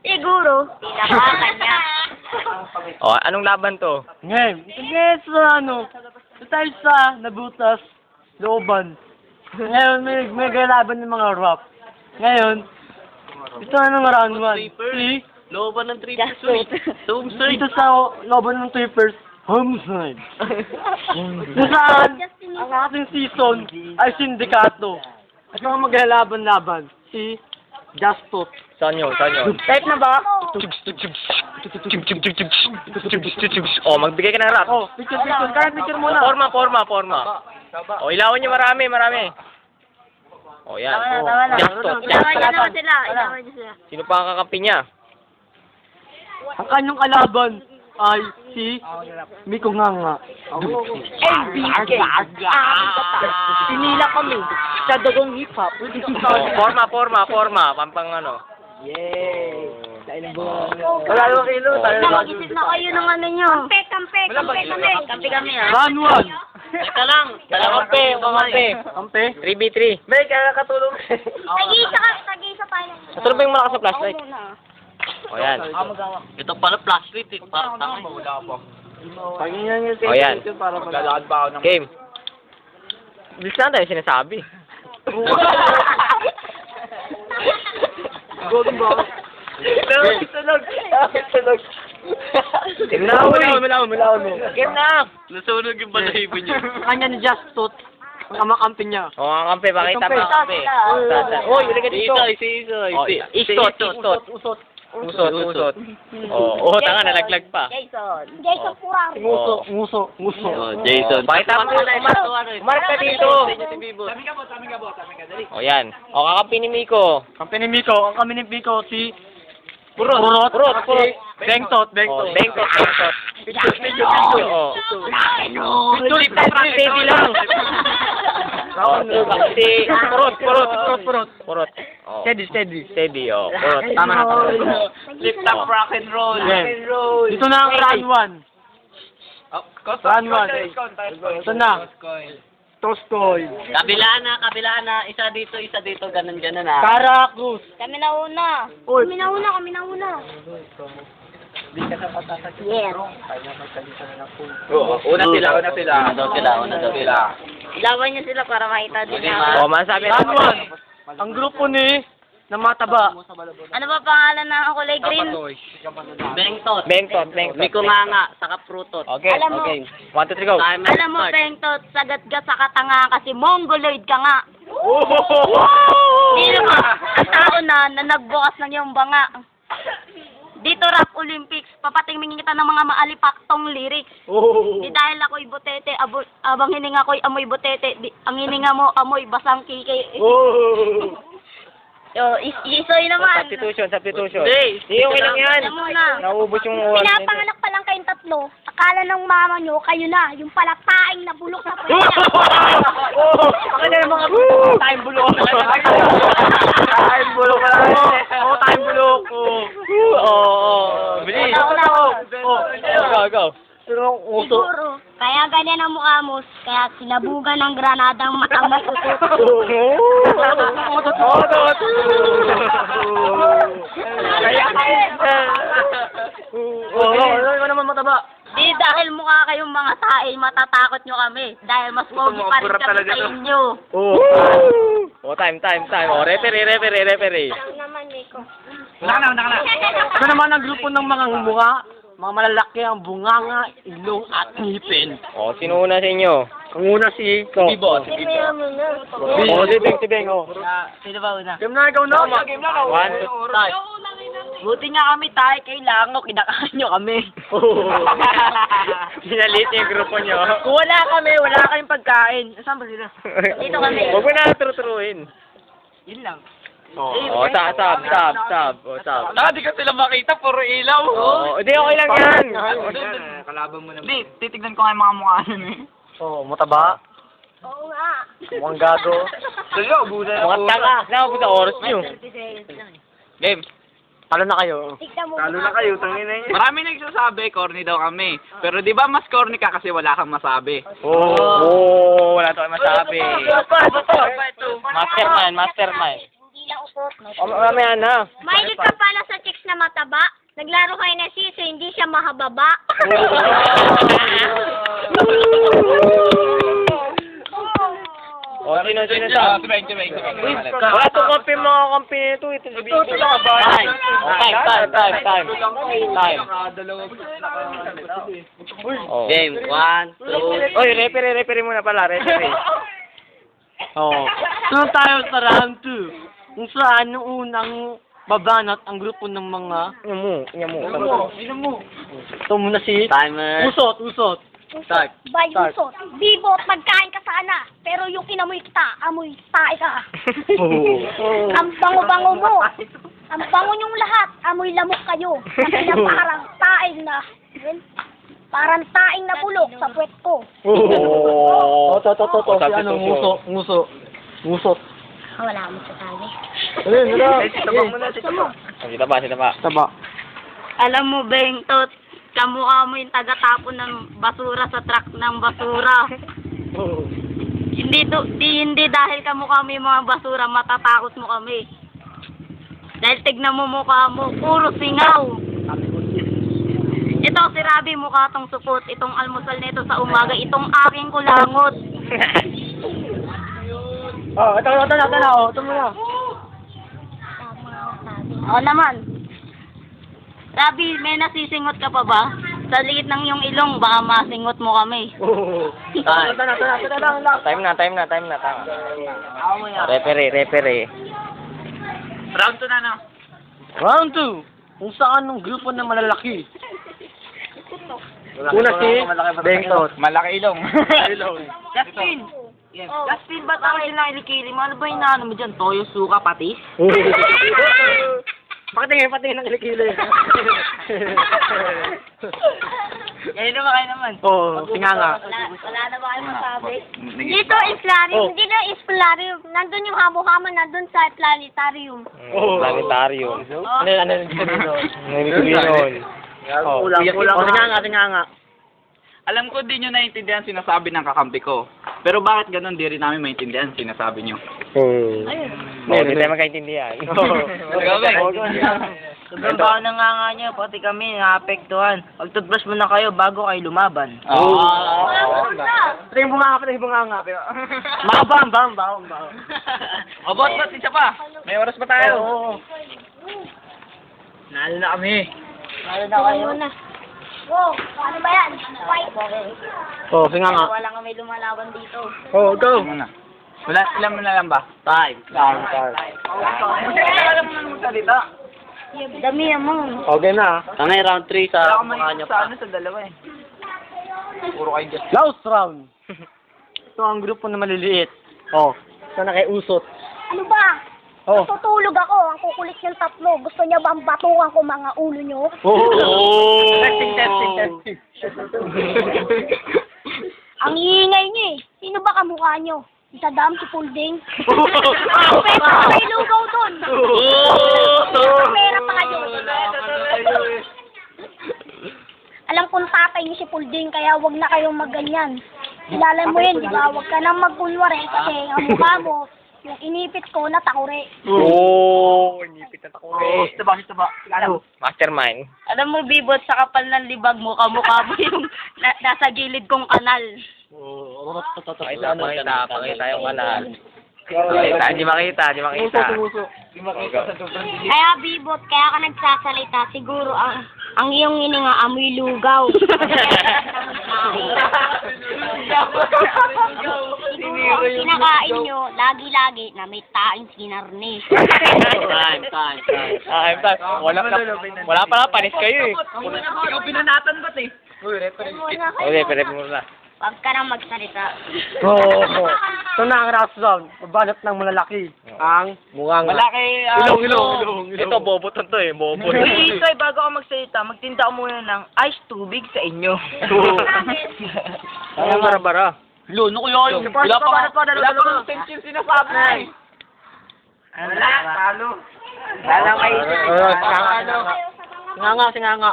Siguro. Tinapakan niya. O, anong laban to? Ngayon, sa sa tayo sa nabutas, looban. Ngayon, may galaban ng mga rap. Ngayon, ito anong round 1? Si? Looban ng Just wait. Dito sa looban ng trippers, homicide. Kung saan, ang ating season ay sindikato. At mga maglalaban-laban, si Justot. Saan yun? Saan yun? Type na ba? O, magbigay ka ng rap. Oh, picture. Kaya picture muna. Forma. O, ilawan nyo marami. O, yan. Tama na. Justot. Ilawan niya naman sila. Ilawan niya sila. Sino pa ang kakampi niya? Ang kanyang kalaban ay si Miko Nganga. LBK. Pinila kami sa dugong hip-hop. O, forma. Pampang ano. Yay! Wala yung kilo. Mag-isip na kayo ng ano nyo. Kampe kami ah. Round 1. Teka lang. Kampi. Kampe. 3v3. May kaya katulong. Tag-isa tayo. Katulong ba yung malakas sa flashlight? O, yan. Ito pala flashlight eh. Parang tanga mo. Pagingyan yung O, yan. para maglalakad ba ako ng... Game. Bilis na tayo sinasabi. Golden ball. Tunog. Game na. Mulaw. Game na. Nasunog yung balahibo niya. Kanya ni Justot. Ang kakampi niya. O, ang kampi. Pakita mo. Kampi. Uy, ilagay dito. Isoy. O, Usot. O, tanga, nalaglag pa. Jason Puraro. Nguso. Jason. Pakita mo. Umark ka dito. O, yan. O, kakampi ni Miko. Kampi ni Miko. Ang kami ni Miko si... Purot. Bengtot. Bengtot. O. Steady lang. Si Purot. Steady. O, Purot. Tama na. Lift up rock and roll. Dito na ang round 1. Round 1. Ito na. Toskoy. Kabila na. Isa dito, ganun ah. Cara Cruz. Kami na una. Uy. Kami na una. Yes. Una sila. Una daw sila. Ilawan niyo sila para makita din na. O, masabi Round 1. Ang grupo ni na mataba. Ano ba pangalan ng kulay green? Bengtot. Miko Miko Nganga. Saka Prutot. Okay. Alam mo. 1, 2, 3, go. Alam mo, Bengtot, sagat ka sa katanga kasi mongoloid ka nga. Sino ka? Ang tao na nagbukas ng iyong banga. Dito rap Olympics, papatingin kita ng mga maalipaktong lyrics. Di dahil ako'y butete, abang hininga ko'y amoy butete, ang hininga mo amoy basang kiki. Yo, isoy naman. Substitution. Hey, Hindi, okay lang yan. Alam mo na. Naubos yung oras. Pinapanganak pa lang kayong tatlo. Akala ng mama nyo, kayo na. Yung pala taing na bulok na pwede. Ako na yung mga time bulok. Time bulok ka lang. Time bulok. Bilis. Go. Pero uso. Siguro. Kaya ganyan ang mukha mo. Kaya sinabugan ng granadang matang may utot. Ano naman mataba? Di dahil mukha kayong mga tae, matatakot nyo kami. Dahil mas pogi pa rin kami sa inyo. Time. O, referee. Naman, Nico. Wala na. Ito naman ang grupo ng mga mukha. Mga malalaki ang bunganga, ilong at ngipin. O, sino una sa inyo? Ang una si Bibo. Si Beng. Sino ba una? Game na, ikaw na. Game na. 1, 2, start. Buti nga kami tayo kay Lango, kinakain nyo kami. Pinalit yung grupo nyo. Kung wala kayong pagkain. Saan ba sila? Dito kami. Huwag mo na turuturuin. Yun lang. O, sab. Di ka sila makita, puro ilaw. Hindi, okay lang yan. Kalaban mo naman. Hindi, titignan ko nga yung mga mukha nun eh. Mataba. Oo nga. Mukhang gago. Mga tanga. Nakapos sa oras nyo. Game. Talo na kayo. Tignan mo. Tangin na yun. Marami nagsasabi, corny daw kami. Pero di ba mas corny ka kasi wala kang masabi? Wala tayong masabi. Mastermind. Hindi lang usot. Mamaya na. Mahilig ka pala sa chicks na mataba. Naglaro kayo na siso, hindi siya mahababa. O, sino sa? Wala itong kampi mga kampi nito. Ito sa Time. Oh. Game, 1, 2. Oy, referee muna pala, referee. Oo. Sunod tayo sa round 2. Kung saan yung unang babanat ang grupo ng mga... Inya mo. Ito muna si... Timer. Usot. Start. By usot. Bibot, magkain ka sana. Pero yung inamoy kita, amoy tae ka. Ang bango-bango mo. Ang bango niyong lahat, amoy lamok kayo. Kasi na parang taing na. Parang taing na bulok sa puwet ko. Oh. To. Si ano, ngusot. Wala mo sa sabi. Sita pa. Taba. Alam mo, Beng, tot, kamukha mo yung taga-tapon ng basura sa truck ng basura. Hindi dahil kamukha mo yung mga basura, matatakot mo kami. Dahil tignan mo mukha mo, puro singaw. Ito, si Rabi, mukha tong supot. Itong almusal nito sa umaga, itong aking kulangot. Ito na. Ito muna. Oo naman. Rabi, may nasisingot ka pa ba? Sa liit ng iyong ilong, baka masingot mo kami. Time na. Tama. Referee. Round 2 na, no? Round 2. Kung saan ng grupo ng malalaki. Una si Bengtot. Malaki ilong. Justin! Justin, ba't ang ilang ilikili mo? Ano ba yung naano mo dyan? Toyo, suka, patis? Patingin ng kilikili. Kayo naman. Oo, singanga. Wala na ba kayo masabi? Dito planetarium, hindi na planetarium. Nandun yung hamo-hamo, nandun sa planetarium. Planetarium. Ano dito? Kulang. Singanga. Alam ko di nyo naiintindihan sinasabi ng kakampi ko. Pero bakit ganun di rin namin maintindihan sinasabi nyo? Hindi tayo magkaintindihan. Sobrang baka nanganga nyo, pati kami naapektuhan. Pag-toothbrush muna kayo bago kayo lumaban. Patingin bunganga. Bang. Abot, isa pa. May oras pa tayo. Nalo na kami. Kayo na. Wow, ano ba yan? Fight. Singanga. Wala nga may lumalaban dito. Go. Muna. Ilan mo na lang ba? Time. Alam mo na magsalita. Dami mo. Okay na. Tangay round 3 sa Wala ka mukha niyo sa pa. sa dalawa eh. Puro kayo dyan. Last round. Ito ang grupo na maliliit. Sana kay Usot. Ano ba? Tutulog ako. Ang kukulit yung tatlo. Gusto niya ba ang batukan ko mga ulo niyo? Testing. Ang iingay niyo eh. Sino ba kamukha niyo? Isa dam si Pulding. Pwede pa kayo lugaw doon. Pera pa kayo. Alam kong tatay niyo si Pulding, kaya wag na kayong magganyan. Kilala mo yun, di ba? Wag ka nang magkulwari kasi ang mukha mo, yung inipit ko na takure. Inipit na ako. Taba. Ano? Mastermind. Alam mo, Bibot, sa kapal ng libag mo, kamukha mo yung nasa gilid kong kanal. Pakita yung kanal. Hindi makita. Kaya, Bibot, kaya ka nagsasalita, siguro ang iyong hininga amoy lugaw. Siguro ang kinakain nyo, lagi-lagi, na may taing sinarni. Time. Wala pala, panis kayo eh. Ikaw binanatan ba't eh? Referee muna. Huwag ka nang magsalita. Ito na ang last round. Babanat ng malalaki. Ang mungang. Malaki. Ilong. Ito, bobo to eh. Bobo. Hey, Itoy, bago ako magsalita, magtinda ko muna ng ice tubig sa inyo. Ang bara-bara. Luno ko yun. Wala pa ng sense yung sinasabi na eh. Talo. Wala kayo. Singanga.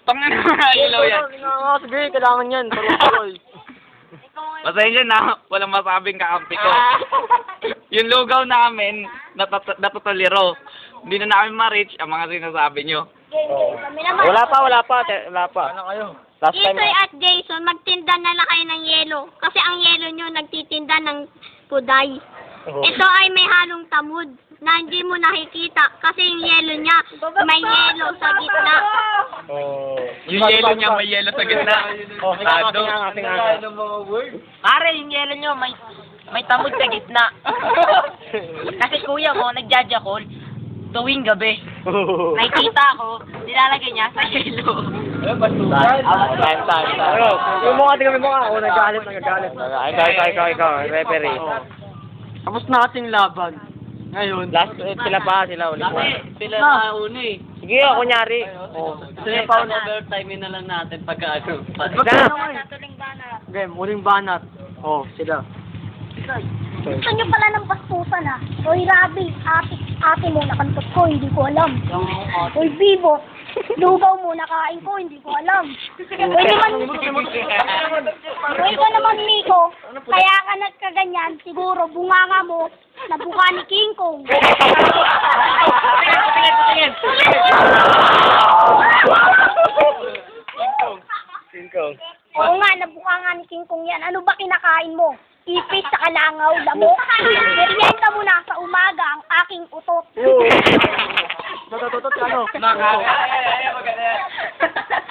Tangin na ilaw yan. Singanga, sige, kailangan yan. Tuloy. Pasensya na, walang masabing kakampi ko. yung lugaw namin, natutuliro. Hindi na namin ma-reach ang mga sinasabi nyo. Kami naman. Wala pa. Wala pa. Ano kayo? Last time. Itoy at Jason, magtinda na lang kayo ng yelo. Kasi ang yelo nyo nagtitinda ng puday. Ito ay may halong tamod na hindi mo nakikita kasi yung yelo niya may yelo sa gitna. Yung yelo niya may yelo sa gitna. Pare, yung yelo nyo, may tamod sa gitna. Kasi kuya mo, nagjajakol tuwing gabi. Nakikita ko, nilalagay niya sa yelo. Time. Yung mukha, tingnan mo yung mukha. Nagagalit. Ikaw, referee. Tapos na ating laban. Ngayon. Last, sila ulit. Sila na una eh. Sige, kunyari. Sila pa una. Overtime na lang natin pagka ano. Game, muling banat. Sila. Gusto nyo pala ng baspusan ah. Oy, Rabi, ate mo nakantot ko, hindi ko alam. Oy, Bibo, lugaw mo nakain ko, hindi ko alam. Oy, ka naman, Miko, kaya ka nagkaganyan, siguro bunganga mo, nabuka ni King Kong. King Kong. Oo nga, nabuka nga ni King Kong yan. Ano ba kinakain mo? Ipit sa kalangaw, lamok. Merienda mo na sa umaga ang aking utot. Matututot ka ano?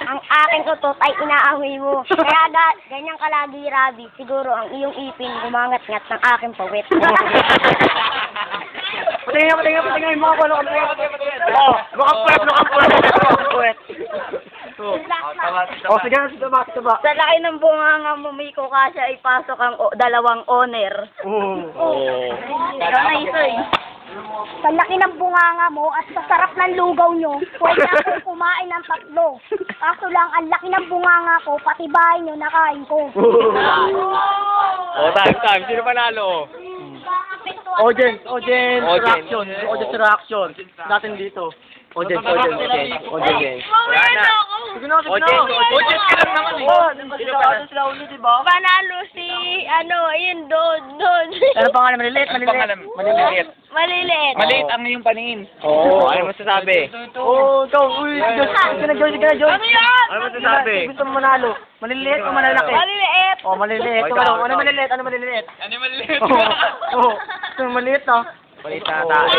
Ang aking utot ay inaamoy mo. Kaya ganyan kalagi, Rabi. Siguro ang iyong ipin gumangat-ngat ng aking pawit. Patingin yung mga kulo. Baka puwet. Sige na, sitaba. Sa laki ng bunganga mo, Miko, kasi ipasok ang dalawang owner. Ikaw na ito eh. Sa laki ng bunganga mo at sa sarap ng lugaw nyo, pwede akong kumain ng 3. Kaso lang, ang laki ng bunganga ko, pati bahay nyo nakain ko. Time. Sino panalo? Audience reaction. Natin dito. Audience. Sige na. Audience ka lang naman eh. Sila ulit, diba? Panalo si, ayun, doon. Ano pangalan? Maliliit. Maliliit. Maliit ang iyong paningin. Ano masasabi? Ikaw, sige na, Joy. Ano yan? Ano masasabi? Gusto mo manalo? Maliliit o malalaki? Maliliit. Maliliit. Ikaw. Ano maliliit? Ano maliit? Gusto mo maliit, no? Maliit na tayo.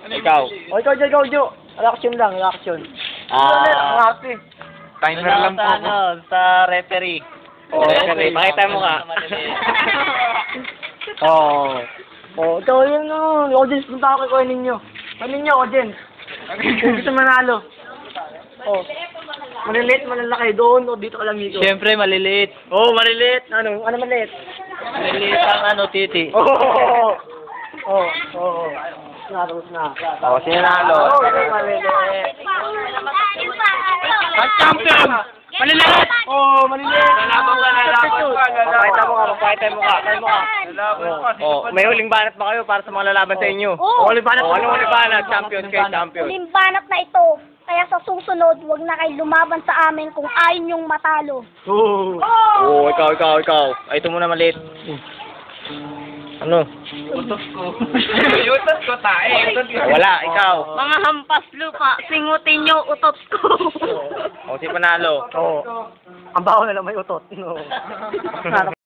Ikaw. Ikaw, Jo. Reaction lang. Ang happy. Timer lang po. Sa referee. Referee, pakita mo ka. Ikaw yun, audience, punta ako kay ninyo. Audience. Kung gusto manalo. Maliliit, malalaki, doon o dito ka lang dito. Siyempre, maliliit. Maliliit. Ano maliit? Maliliit ang titi. Naros na. Sinalo. Maliliit. Ang champion! Maliliit! Maliliit. Pakita mo ka. May huling banat ba kayo para sa mga lalaban sa inyo? Huling banat. Anong huling banat? Champion kayo, champion. Limbanat na ito. Kaya sa susunod, huwag na kayo lumaban sa amin kung ayaw nyong matalo. Ikaw. Ay, ito muna maliit. Ano? Utos ko tae. Wala, ikaw. Mga hampas lupa, singutin nyo utot ko. Si panalo. Ang baho na lang may utot.